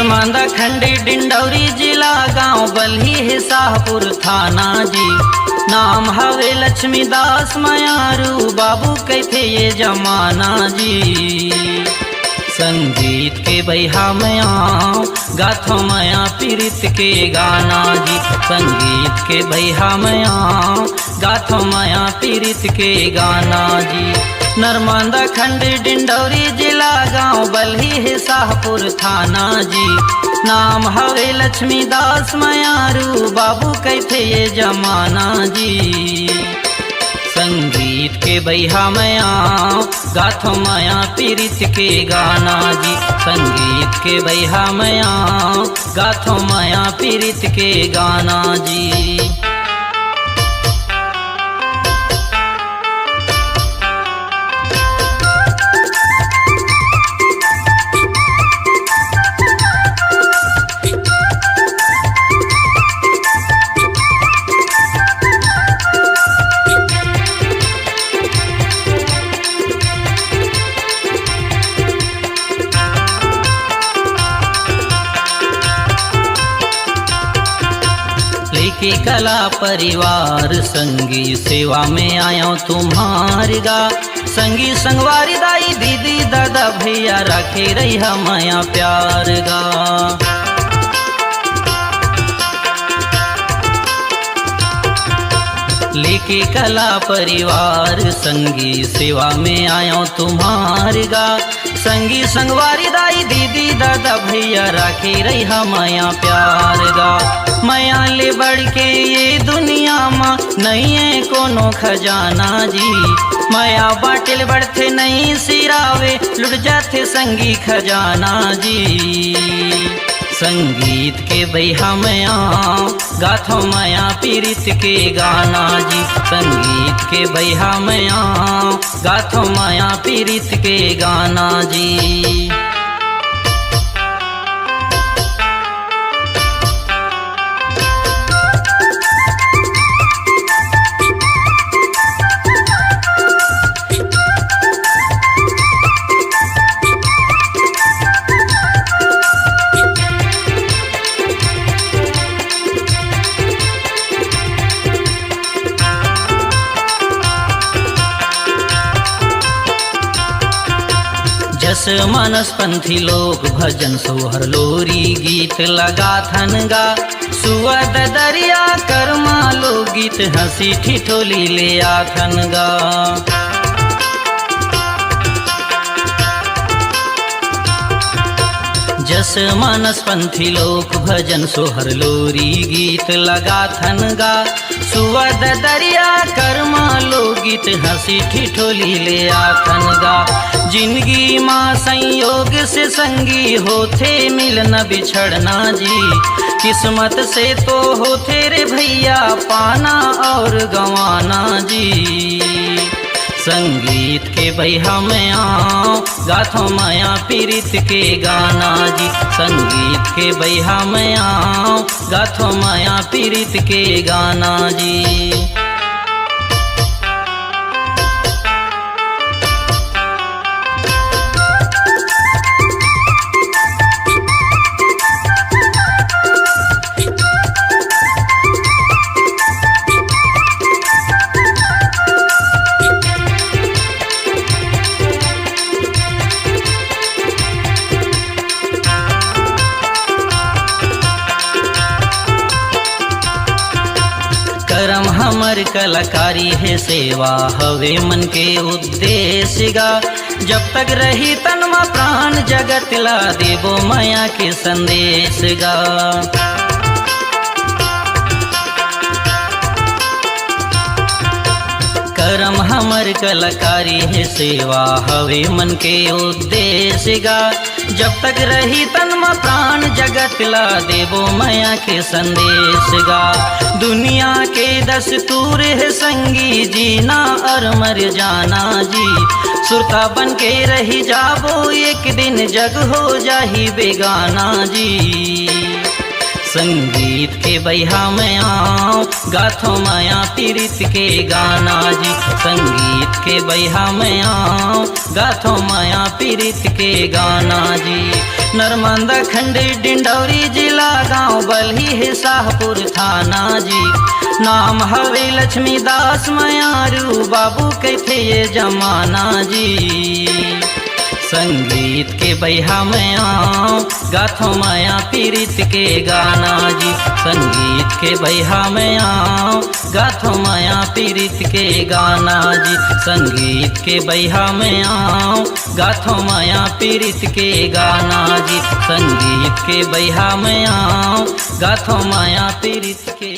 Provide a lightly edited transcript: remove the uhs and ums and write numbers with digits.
नर्मदा खंडी डिंडौरी जिला गांव बल्ही है शाहपुर थाना जी। नाम हवे लक्ष्मीदास मयारू बाबू कैथे ये जमाना जी। संगीत के बहिहा मया गाथो मया पीरित के गाना जी। संगीत के बहिहा मया गाथो मया पीरित के गाना जी। नर्मदा खंडी डिंडौरी जिला गांव बल्ही है शाहपुर थाना जी। नाम हवे लक्ष्मीदास मयारू बाबू कैथे ये जमाना जी। संगीत के बहिहा मया गाथो मया पीरित के गाना जी। संगीत के बहिहा मया गाथो मया पीरित के गाना जी। के कला परिवार संगी सेवा में आया तुम्हारी गा। संगी संगवारी दाई दीदी दादा भैया रखे रही माया प्यार गा। लेके कला परिवार संगी सेवा में आया तुम्हारी गा। संगी संगवारी दाई दीदी दादा भैया राखे रही माया प्यार गा। माया ले बढ़ के ये दुनिया माँ नहीं है कोनो खजाना जी। माया बाटिल बढ़ते नहीं सिरावे लुट जाते संगी खजाना जी। संगीत के बहिहा मया गाथो मया पीरित के गाना जी। संगीत के बहिहा मया गाथो मया पीरित के गाना जी। जस मानस पंथी लोग भजन सोहर लोरी गीत लगा थन गा। सुअद दरिया कर्मा लो गीत हंसी ठिठोली ले आथन गा। जस मानस पंथी लोक भजन सोहर लोरी गीत लगा थन गा। सुअद दरिया कर्मा लो गीत हंसी ठिठोली ले आथन गा। जिंदगी माँ संयोग से संगी होते मिलना बिछड़ना जी। किस्मत से तो होते रे भैया पाना और गंवाना जी। संगीत के बहिहा मया गाथो मया पीरित के गाना जी। संगीत के बहिहा मया गाथो मया पीरित के गाना जी। करम हमर कलाकारी है सेवा हवे मन के उद्देश्य गा। जब तक रही तन में प्राण जगत ला देवो माया के संदेश गा। करम हमर कलाकारी है सेवा हवे मन के उद्देश्य गा। जब तक रही तन में प्राण जगत ला देवो माया के संदेश गा। दुनिया के दस्तूर है संगी जीना और मर जाना जी। सुरता बन के रही जाबो एक दिन जग हो जाही बेगाना जी। संगीत के बहिहा मया गाथो माया पीरित के गाना जी। संगीत के बहिहा मया गाथो माया पीरित के गाना जी। नर्मदा खंडी डिंडौरी जिला गांव बल्ही है शाहपुर थाना जी। नाम हवे लक्ष्मीदास मयारू बाबू कैथे ये जमाना जी। संगीत के बैहा में आओ गाथो माया पीरित के गाना जी। संगीत के बैहा में आओ गाथो माया पीरित के गाना जी। संगीत के बैहा में आओ गाथो माया पीरित के गाना जी। संगीत के बैहा में आओ गाथो माया पीरित के